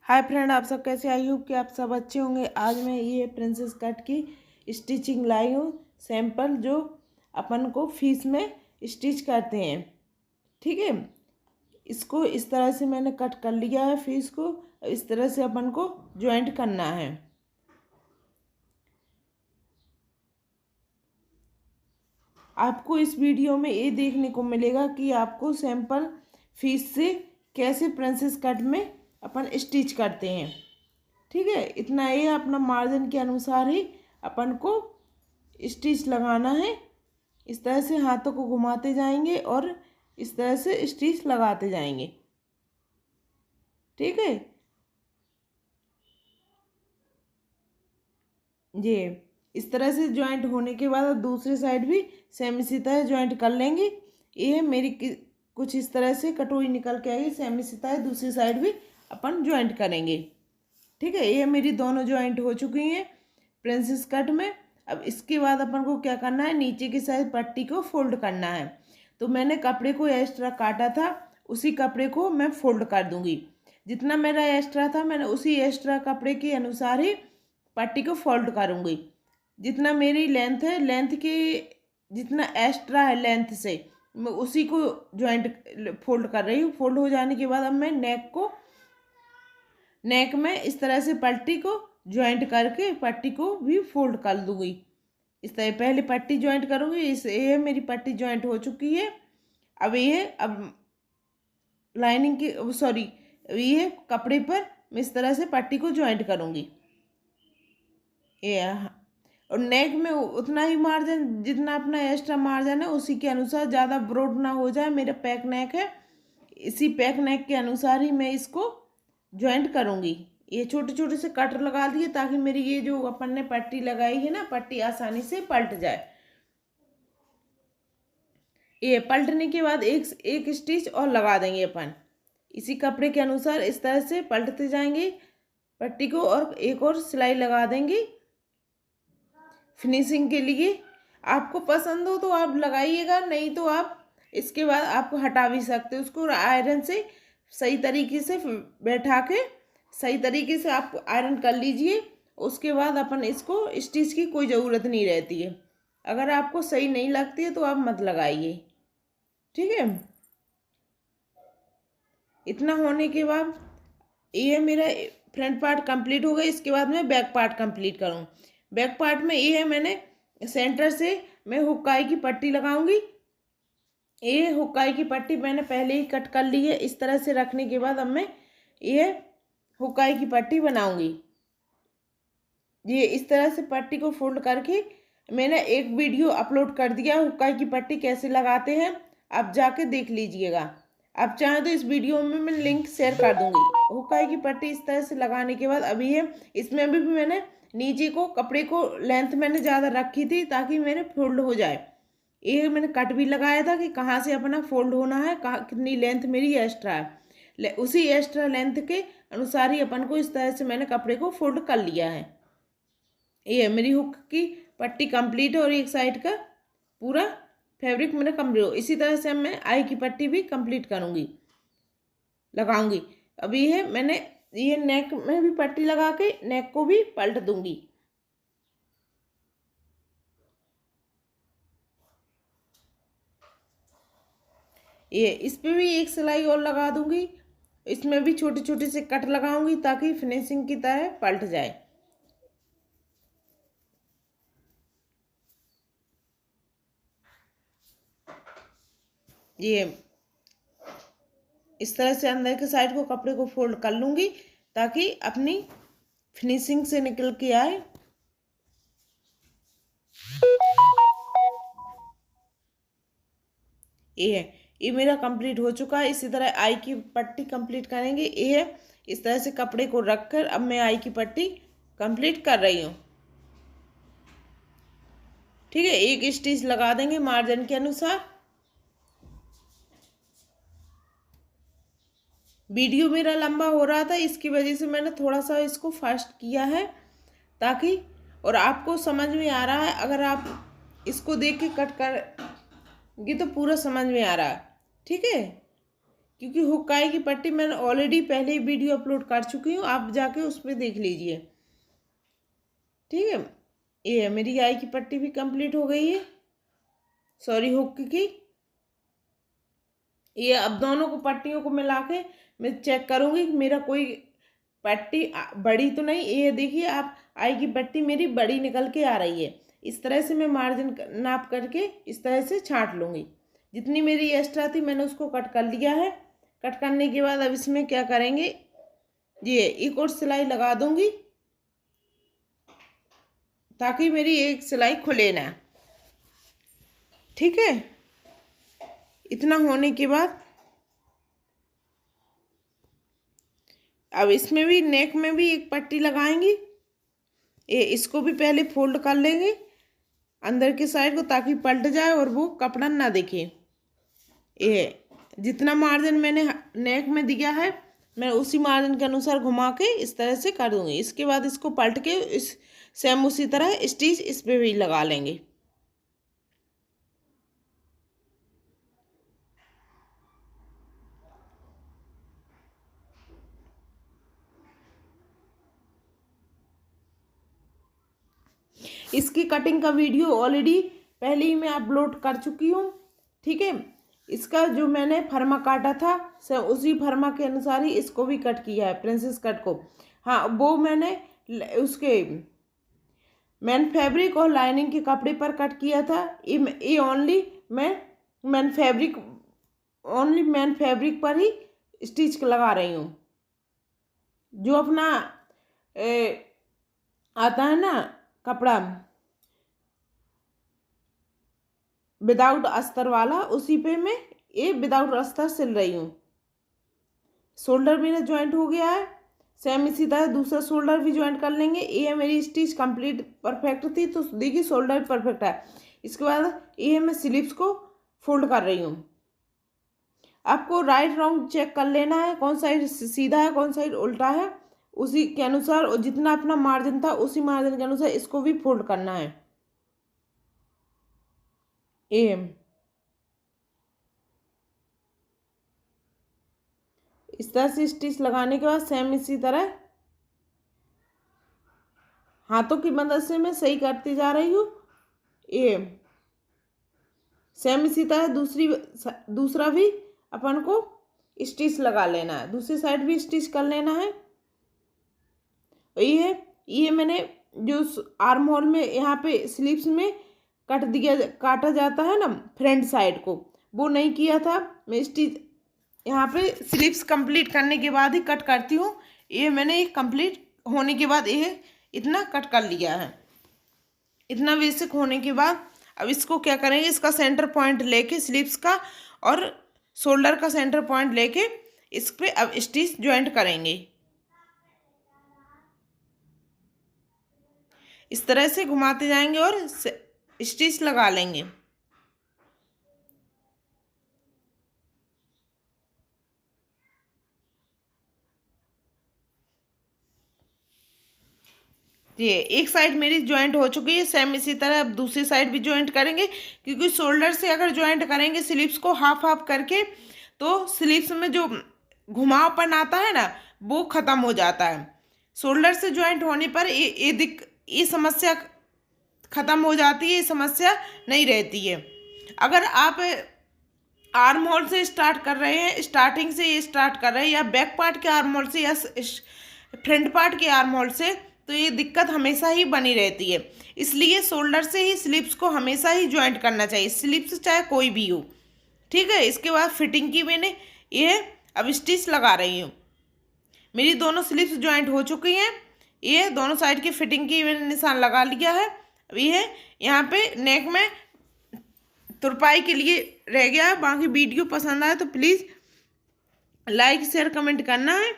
Hi friend, आप सब कैसे? आई होप कि आप सब अच्छे होंगे। आज मैं ये प्रिंसेस कट की स्टिचिंग लाई हूँ, सैंपल, जो अपन को फीस में स्टिच करते हैं। ठीक है, इसको इस तरह से मैंने कट कर लिया है। फीस को इस तरह से अपन को ज्वाइंट करना है। आपको इस वीडियो में ये देखने को मिलेगा कि आपको सैंपल फीस से कैसे प्रिंसेस कट में अपन स्टिच करते हैं। ठीक है, इतना ये अपना मार्जिन के अनुसार ही अपन को स्टिच लगाना है। इस तरह से हाथों को घुमाते जाएंगे और इस तरह से स्टिच लगाते जाएंगे। ठीक है, ये इस तरह से ज्वाइंट होने के बाद दूसरी साइड भी सेम इसी तरह ज्वाइंट कर लेंगे। ये मेरी कुछ इस तरह से कटोरी निकल के आएगी, सेम इसी तरह दूसरी साइड भी अपन ज्वाइंट करेंगे। ठीक है, ये मेरी दोनों ज्वाइंट हो चुकी हैं प्रिंसेस कट में। अब इसके बाद अपन को क्या करना है, नीचे की साइड पट्टी को फोल्ड करना है। तो मैंने कपड़े को एक्स्ट्रा काटा था, उसी कपड़े को मैं फोल्ड कर दूंगी। जितना मेरा एक्स्ट्रा था मैंने उसी एक्स्ट्रा कपड़े के अनुसार ही पट्टी को फोल्ड करूंगी। जितना मेरी लेंथ है, लेंथ के जितना एक्स्ट्रा है लेंथ से मैं उसी को ज्वाइंट फोल्ड कर रही हूँ। फोल्ड हो जाने के बाद अब मैं नेक में इस तरह से पट्टी को ज्वाइंट करके पट्टी को भी फोल्ड कर दूंगी। इस तरह पहले पट्टी ज्वाइंट करूंगी। ये मेरी पट्टी ज्वाइंट हो चुकी है। अब लाइनिंग की सॉरी ये कपड़े पर मैं इस तरह से पट्टी को ज्वाइंट करूंगी। ये और नेक में उतना ही मार्जिन, जितना अपना एक्स्ट्रा मार्जिन है उसी के अनुसार, ज़्यादा ब्रॉड ना हो जाए। मेरा पैक नेक है, इसी पैक नेक के अनुसार ही मैं इसको ज्वाइंट करूंगी। ये छोटे छोटे से कट लगा दिए ताकि मेरी ये जो अपन ने पट्टी लगाई है ना, पट्टी आसानी से पलट जाए। ये पलटने के बाद एक स्टिच और लगा देंगे अपन। इसी कपड़े के अनुसार इस तरह से पलटते जाएंगे पट्टी को और एक और सिलाई लगा देंगे फिनिशिंग के लिए। आपको पसंद हो तो आप लगाइएगा, नहीं तो आप इसके बाद आपको हटा भी सकते हो उसको। आयरन से सही तरीके से बैठा के सही तरीके से आप आयरन कर लीजिए। उसके बाद अपन इसको स्टिच की कोई ज़रूरत नहीं रहती है। अगर आपको सही नहीं लगती है तो आप मत लगाइए। ठीक है, इतना होने के बाद ये मेरा फ्रंट पार्ट कंप्लीट हो गया। इसके बाद मैं बैक पार्ट कंप्लीट करूँ। बैक पार्ट में ये है, मैंने सेंटर से मैं हुक्काई की पट्टी लगाऊंगी। ये हुक्काई की पट्टी मैंने पहले ही कट कर ली है। इस तरह से रखने के बाद अब मैं ये हुक्काई की पट्टी बनाऊंगी। ये इस तरह से पट्टी को फोल्ड करके मैंने एक वीडियो अपलोड कर दिया हुक्काई की पट्टी कैसे लगाते हैं, आप जाके देख लीजिएगा। आप चाहें तो इस वीडियो में मैं लिंक शेयर कर दूंगी। हुक्काई की पट्टी इस तरह से लगाने के बाद अभी है इसमें भी मैंने नीचे को कपड़े को लेंथ मैंने ज़्यादा रखी थी ताकि मेरे फोल्ड हो जाए। ये मैंने कट भी लगाया था कि कहाँ से अपना फोल्ड होना है, कहाँ कितनी लेंथ मेरी एक्स्ट्रा है। उसी एक्स्ट्रा लेंथ के अनुसार ही अपन को इस तरह से मैंने कपड़े को फोल्ड कर लिया है। ये मेरी हुक की पट्टी कंप्लीट है और एक साइड का पूरा फैब्रिक मेरा कंप्लीट हो। इसी तरह से मैं आई की पट्टी भी कंप्लीट करूँगी, लगाऊंगी। अभी है मैंने ये नेक में भी पट्टी लगा के नेक को भी पलट दूंगी। ये इस पे भी एक सिलाई और लगा दूंगी। इसमें भी छोटे छोटे से कट लगाऊंगी ताकि फिनिशिंग की तरह पलट जाए। ये इस तरह से अंदर के साइड को कपड़े को फोल्ड कर लूंगी ताकि अपनी फिनिशिंग से निकल के आए। ये है, ये मेरा कंप्लीट हो चुका है। इसी तरह आई की पट्टी कंप्लीट करेंगे। ये है, इस तरह से कपड़े को रखकर अब मैं आई की पट्टी कंप्लीट कर रही हूँ। ठीक है, एक स्टिच लगा देंगे मार्जिन के अनुसार। वीडियो मेरा लंबा हो रहा था, इसकी वजह से मैंने थोड़ा सा इसको फास्ट किया है ताकि, और आपको समझ में आ रहा है। अगर आप इसको देख के कट कर ये तो पूरा समझ में आ रहा है। ठीक है, क्योंकि हुक्काई की पट्टी मैंने ऑलरेडी पहले ही वीडियो अपलोड कर चुकी हूँ, आप जाके उस पर देख लीजिए। ठीक है, ये मेरी आई की पट्टी भी कंप्लीट हो गई है, सॉरी हुक की। ये अब दोनों को पट्टियों को मिला के मैं चेक करूँगी कि मेरा कोई पट्टी बड़ी तो नहीं। ये देखिए आप, आई की पट्टी मेरी बड़ी निकल के आ रही है। इस तरह से मैं मार्जिन नाप करके इस तरह से छांट लूँगी। जितनी मेरी एक्स्ट्रा थी मैंने उसको कट कर लिया है। कट करने के बाद अब इसमें क्या करेंगे, ये एक और सिलाई लगा दूँगी ताकि मेरी एक सिलाई खुले ना। ठीक है, इतना होने के बाद अब इसमें भी नेक में भी एक पट्टी लगाएंगे। ये इसको भी पहले फोल्ड कर लेंगे अंदर की साइड को, ताकि पलट जाए और वो कपड़ा ना दिखे। ये जितना मार्जिन मैंने नेक में दिया है मैं उसी मार्जिन के अनुसार घुमा के इस तरह से कर दूंगी। इसके बाद इसको पलट के इस सेम उसी तरह स्टिच इस पे भी लगा लेंगे। इसकी कटिंग का वीडियो ऑलरेडी पहले ही मैं अपलोड कर चुकी हूँ। ठीक है, इसका जो मैंने फर्मा काटा था उसी फर्मा के अनुसार ही इसको भी कट किया है, प्रिंसेस कट को। हाँ, वो मैंने उसके मैन फैब्रिक और लाइनिंग के कपड़े पर कट किया था। ये ओनली मैन फैब्रिक पर ही स्टिच लगा रही हूँ। जो अपना आता है ना कपड़ा विदाउट अस्तर वाला, उसी पे मैं ये विदाउट अस्तर सिल रही हूँ। शोल्डर मेरा ज्वाइंट हो गया है, सेम इसी तरह दूसरा शोल्डर भी ज्वाइंट कर लेंगे। ये मेरी स्टिच कंप्लीट परफेक्ट थी, तो देखिए शोल्डर परफेक्ट है। इसके बाद ये मैं स्लीव्स को फोल्ड कर रही हूँ। आपको राइट रॉन्ग चेक कर लेना है, कौन साइड सीधा है कौन साइड उल्टा है, उसी के अनुसार, और जितना अपना मार्जिन था उसी मार्जिन के अनुसार इसको भी फोल्ड करना है। इस तरह से स्टिच लगाने के बाद सेम इसी तरह हाथों की मदद से मैं सही करती जा रही हूँ। ये सेम इसी तरह दूसरा भी अपन को स्टिच लगा लेना है, दूसरी साइड भी स्टिच कर लेना है। ये मैंने जो आर्म होल में यहाँ पे स्लीव्स में काटा जाता है ना फ्रंट साइड को, वो नहीं किया था। मैं स्टिच यहाँ पे स्लीव्स कंप्लीट करने के बाद ही कट करती हूँ। ये मैंने कंप्लीट होने के बाद ये इतना कट कर लिया है। इतना बेसिक होने के बाद अब इसको क्या करेंगे, इसका सेंटर पॉइंट लेके स्लीव्स का और शोल्डर का सेंटर पॉइंट लेके इस पे अब स्टिच ज्वाइंट करेंगे। इस तरह से घुमाते जाएंगे और स्टिच लगा लेंगे। ये एक साइड मेरी ज्वाइंट हो चुकी है, सेम इसी तरह अब दूसरी साइड भी ज्वाइंट करेंगे। क्योंकि शोल्डर से अगर ज्वाइंट करेंगे स्लीव्स को हाफ हाफ करके, तो स्लीव्स में जो घुमावपन आता है ना वो ख़त्म हो जाता है। शोल्डर से ज्वाइंट होने पर ये समस्या ख़त्म हो जाती है, ये समस्या नहीं रहती है। अगर आप आर्म होल से स्टार्ट कर रहे हैं, स्टार्टिंग से ये स्टार्ट कर रहे हैं, या बैक पार्ट के आर्म होल से या फ्रंट पार्ट के आर्म होल से, तो ये दिक्कत हमेशा ही बनी रहती है। इसलिए शोल्डर से ही स्लीव्स को हमेशा ही ज्वाइंट करना चाहिए, स्लीव्स चाहे कोई भी हो। ठीक है, इसके बाद फिटिंग की मैंने ये अब स्टिच लगा रही हूँ। मेरी दोनों स्लीव्स ज्वाइंट हो चुकी हैं। ये दोनों साइड की फिटिंग की मैंने निशान लगा लिया है। अब ये यहाँ पे नेक में तुरपाई के लिए रह गया है। बाकी वीडियो पसंद आए तो प्लीज़ लाइक शेयर कमेंट करना है।